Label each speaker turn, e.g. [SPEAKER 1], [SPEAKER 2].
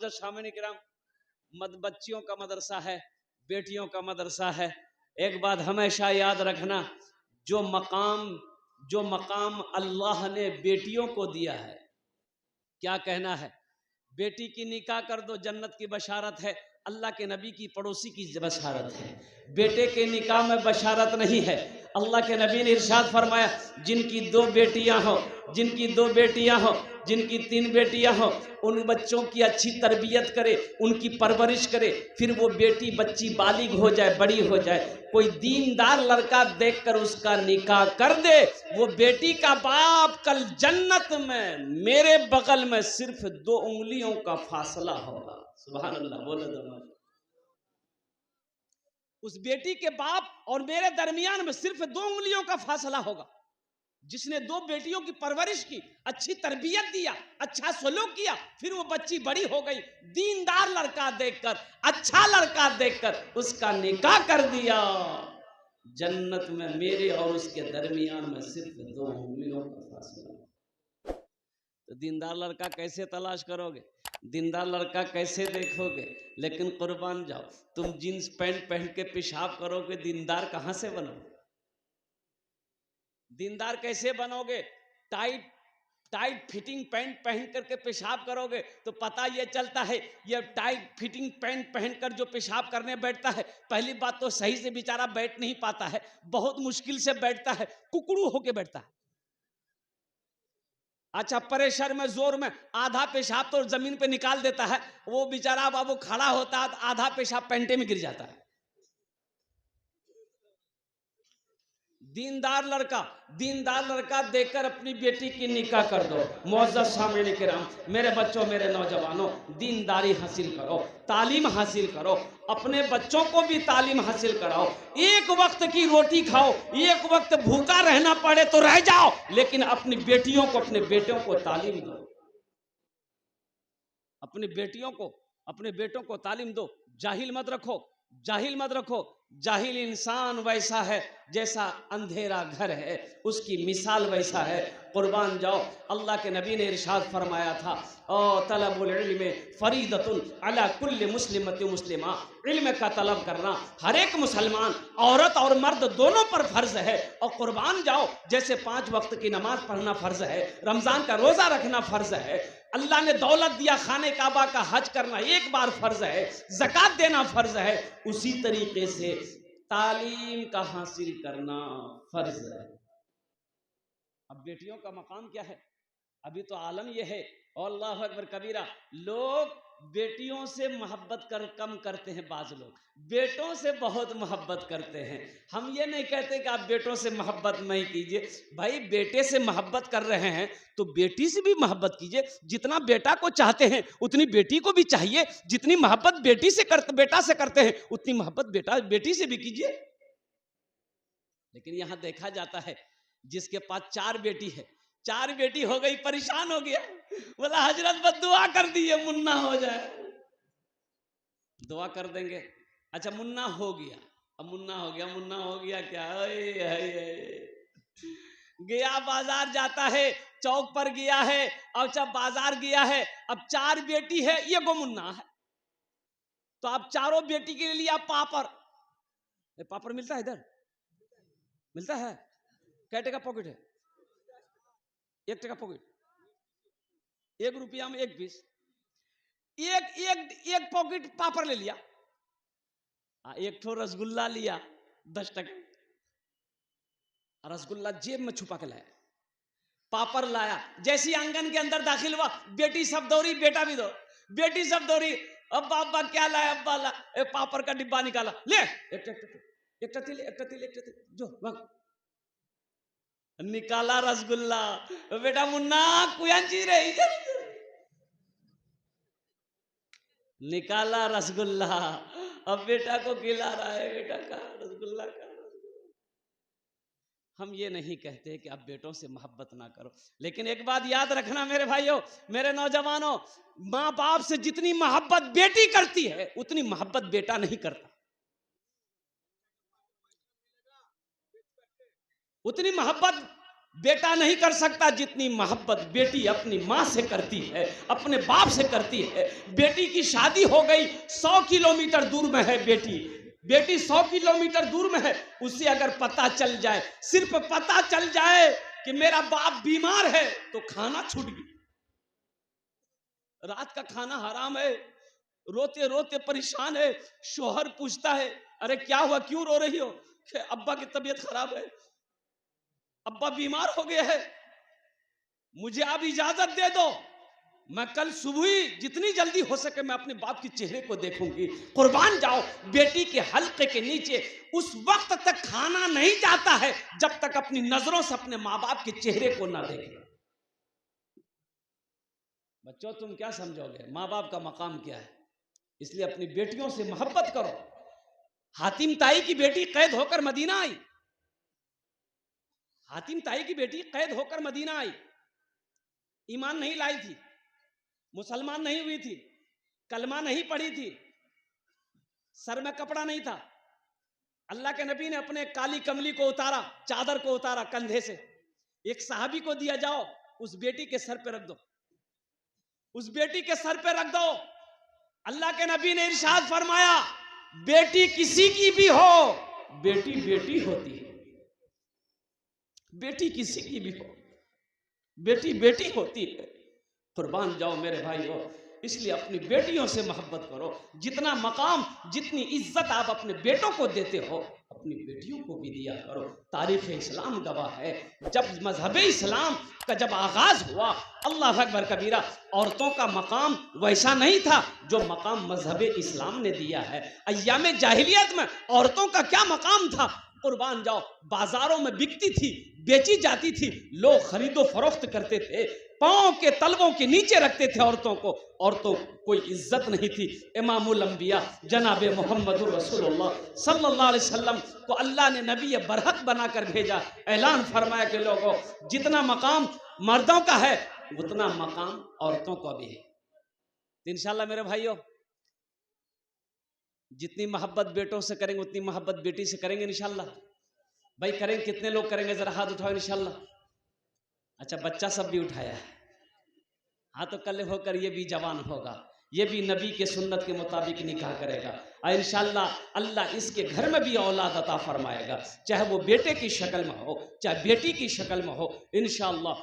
[SPEAKER 1] मोअज़्ज़ज़ सामईन किराम, बच्चियों का मदरसा है, बेटियों का मदरसा है। एक बात हमेशा याद रखना, जो मकाम अल्लाह ने बेटियों को दिया है, क्या कहना है, बेटी की निकाह कर दो जन्नत की बशारत है, अल्लाह के नबी की पड़ोसी की बशारत है। बेटे के निकाह में बशारत नहीं है। अल्लाह के नबी ने इरशाद फरमाया, जिनकी 2 बेटियां हो, जिनकी 2 बेटियां हो, जिनकी 3 बेटियां हो, उन बच्चों की अच्छी तरबियत करे, उनकी परवरिश करे, फिर वो बेटी बच्ची बालिग हो जाए, बड़ी हो जाए, कोई दीनदार लड़का देखकर उसका निकाह कर दे, वो बेटी का बाप कल जन्नत में मेरे बगल में सिर्फ 2 उंगलियों का फासला होगा। सुभान अल्लाह, बोले दो। उस बेटी के बाप और मेरे दरमियान में सिर्फ 2 उंगलियों का फासला होगा। जिसने 2 बेटियों की परवरिश की, अच्छी तरबियत दिया, अच्छा सलूक किया, फिर वो बच्ची बड़ी हो गई, दीनदार लड़का देखकर, अच्छा लड़का देखकर उसका निकाह कर दिया, जन्नत में मेरे और उसके दरमियान में सिर्फ 2 उंगलियों का फासला। तो दीनदार लड़का कैसे तलाश करोगे, दीनदार लड़का कैसे देखोगे? लेकिन कुर्बान जाओ, तुम जींस पैंट पहन के पेशाब करोगे, दीनदार कहां से बनोगे? दीनदार कैसे बनोगे? टाइट फिटिंग पैंट पहन करके पेशाब करोगे तो पता ये चलता है, ये टाइट फिटिंग पैंट पहनकर जो पेशाब करने बैठता है, पहली बात तो सही से बेचारा बैठ नहीं पाता है, बहुत मुश्किल से बैठता है, कुकड़ू होके बैठता है। अच्छा, प्रेशर में, जोर में आधा पेशाब तो जमीन पे निकाल देता है, वो बेचारा बाबू खड़ा होता है तो आधा पेशाब पैंटे में गिर जाता है। दीनदार लड़का देखकर अपनी बेटी की निकाह कर दो। मुअज़्ज़ज़ सामईन किराम, मेरे बच्चों, मेरे नौजवानों, दीनदारी हासिल करो, तालीम हासिल करो, अपने बच्चों को भी तालीम हासिल कराओ। एक वक्त की रोटी खाओ, एक वक्त भूखा रहना पड़े तो रह जाओ, लेकिन अपनी बेटियों को, अपने बेटों को तालीम दो, अपनी बेटियों को, अपने बेटों को तालीम दो। जाहिल मत रखो। जाहिल इंसान वैसा है जैसा अंधेरा घर है, उसकी मिसाल वैसा है। कुर्बान जाओ, अल्लाह के नबी ने इरशाद फरमाया था, ओ तलबुल इल्म फरीदतुन अला कुल्ली मुस्लिमति मुस्लिमा, इल्म का तलब करना हर एक मुसलमान, औरत और मर्द दोनों पर फर्ज है। और कुर्बान जाओ, जैसे 5 वक्त की नमाज पढ़ना फर्ज है, रमजान का रोजा रखना फर्ज है, अल्लाह ने दौलत दिया, खाने काबा का हज करना एक बार फर्ज है, ज़कात देना फर्ज है, उसी तरीके से तालीम का हासिल करना फर्ज है। अब बेटियों का मकाम क्या है? अभी तो आलम यह है, अल्लाह अकबर कबीरा, लोग बेटियों से मोहब्बत कम करते हैं, बाज लोग बेटों से बहुत मोहब्बत करते हैं। हम ये नहीं कहते कि आप बेटों से मोहब्बत नहीं कीजिए, भाई बेटे से मोहब्बत कर रहे हैं तो बेटी से भी मोहब्बत कीजिए। जितना बेटा को चाहते हैं उतनी बेटी को भी चाहिए, जितनी मोहब्बत बेटा से करते हैं उतनी मोहब्बत बेटी से भी कीजिए। लेकिन यहां देखा जाता है, जिसके पास 4 बेटी है, 4 बेटी हो गई, परेशान हो गया, बोला हजरत बस दुआ कर दीजिए मुन्ना हो जाए। दुआ कर देंगे, अच्छा मुन्ना हो गया, अब मुन्ना हो गया क्या गया, बाजार जाता है, चौक पर गया है, अच्छा बाजार गया है, अब 4 बेटी है, ये गो मुन्ना है, तो अब चारों बेटी के लिए पापड़ मिलता है, इधर मिलता है, कै टका पॉकेट है? 1 टका पॉकेट, 1 रुपया में 1 पीस, एक पॉकेट पापड़ ले लिया, 1 ठो रसगुल्ला लिया 10 टका, रसगुल्ला जेब में छुपा के लाया, पापड़ लाया, जैसी आंगन के अंदर दाखिल हुआ, बेटी सब दौड़ी, बेटा भी दौड़, बेटी सब दौड़ी, अब्बा अब्बा क्या लाया, अब्बा ला, पापड़ का डिब्बा निकाला, ले एक तिल जो निकाला रसगुल्ला, बेटा मुन्ना कुयांची रही, निकाला रसगुल्ला, अब बेटा को खिला रहा है, बेटा का रसगुल्ला का। हम ये नहीं कहते कि आप बेटों से मोहब्बत ना करो, लेकिन एक बात याद रखना मेरे भाइयों, मेरे नौजवानों, माँ बाप से जितनी मोहब्बत बेटी करती है उतनी मोहब्बत बेटा नहीं करता, उतनी मोहब्बत बेटा नहीं कर सकता जितनी मोहब्बत बेटी अपनी माँ से करती है, अपने बाप से करती है। बेटी की शादी हो गई, 100 किलोमीटर दूर में है बेटी 100 किलोमीटर दूर में है, उसे अगर पता चल जाए, सिर्फ पता चल जाए कि मेरा बाप बीमार है, तो खाना छूट गया, रात का खाना हराम है, रोते रोते परेशान है। शोहर पूछता है, अरे क्या हुआ, क्यों रो रही हो? कि अब्बा की तबीयत खराब है, अब्बा बीमार हो गए हैं, मुझे अब इजाजत दे दो, मैं कल सुबह ही जितनी जल्दी हो सके मैं अपने बाप के चेहरे को देखूंगी। कुर्बान जाओ, बेटी के हल्के के नीचे उस वक्त तक खाना नहीं जाता है जब तक अपनी नजरों से अपने माँ बाप के चेहरे को ना देखे। बच्चों, तुम क्या समझोगे, माँ बाप का मकाम क्या है? इसलिए अपनी बेटियों से मोहब्बत करो। हातिम ताई की बेटी कैद होकर मदीना आई, हातिम ताई की बेटी कैद होकर मदीना आई, ईमान नहीं लाई थी, मुसलमान नहीं हुई थी, कलमा नहीं पढ़ी थी, सर में कपड़ा नहीं था। अल्लाह के नबी ने अपने काली कमली को उतारा, चादर को उतारा कंधे से, एक सहाबी को दिया, जाओ उस बेटी के सर पे रख दो, उस बेटी के सर पे रख दो। अल्लाह के नबी ने इरशाद फरमाया, बेटी किसी की भी हो, बेटी बेटी होती है, बेटी किसी की भी हो, बेटी बेटी होती है। कुर्बान जाओ मेरे भाइयों, इसलिए अपनी बेटियों से मोहब्बत करो। जितना मकाम, जितनी इज्जत आप अपने बेटों को देते हो, अपनी बेटियों को भी दिया करो। तारीख इस्लाम गवाह है, जब मजहब इस्लाम का जब आगाज हुआ, अल्लाह अकबर कबीरा, औरतों का मकाम वैसा नहीं था जो मकाम मजहब इस्लाम ने दिया है। अय्याम जाहिलियत में औरतों का क्या मकाम था? कुर्बान जाओ, बाजारों में बिकती थी, बेची जाती थी, लोग खरीदो फरोख्त करते थे, पांव के तलवों के नीचे रखते थे औरतों को, औरतों कोई इज्जत नहीं थी। इमामुल अंबिया जनाब मोहम्मद रसूलुल्लाह सल्लल्लाहु अलैहि वसल्लम को अल्लाह ने नबी बरहक बनाकर भेजा, ऐलान फरमाया कि लोगों, जितना मकाम मर्दों का है उतना मकाम औरतों का भी है। इंशाल्लाह मेरे भाइयों, जितनी मोहब्बत बेटों से करेंगे उतनी मोहब्बत बेटी से करेंगे इंशाल्लाह। भाई करेंगे, कितने लोग करेंगे, जरा हाथ उठाओ इंशाल्लाह। अच्छा, बच्चा सब भी उठाया है, हाँ, तो कल होकर ये भी जवान होगा, ये भी नबी के सुन्नत के मुताबिक निकाह करेगा, और इंशाल्लाह अल्लाह इसके घर में भी औलाद अता फरमाएगा, चाहे वो बेटे की शक्ल में हो, चाहे बेटी की शक्ल में हो, इंशाल्लाह।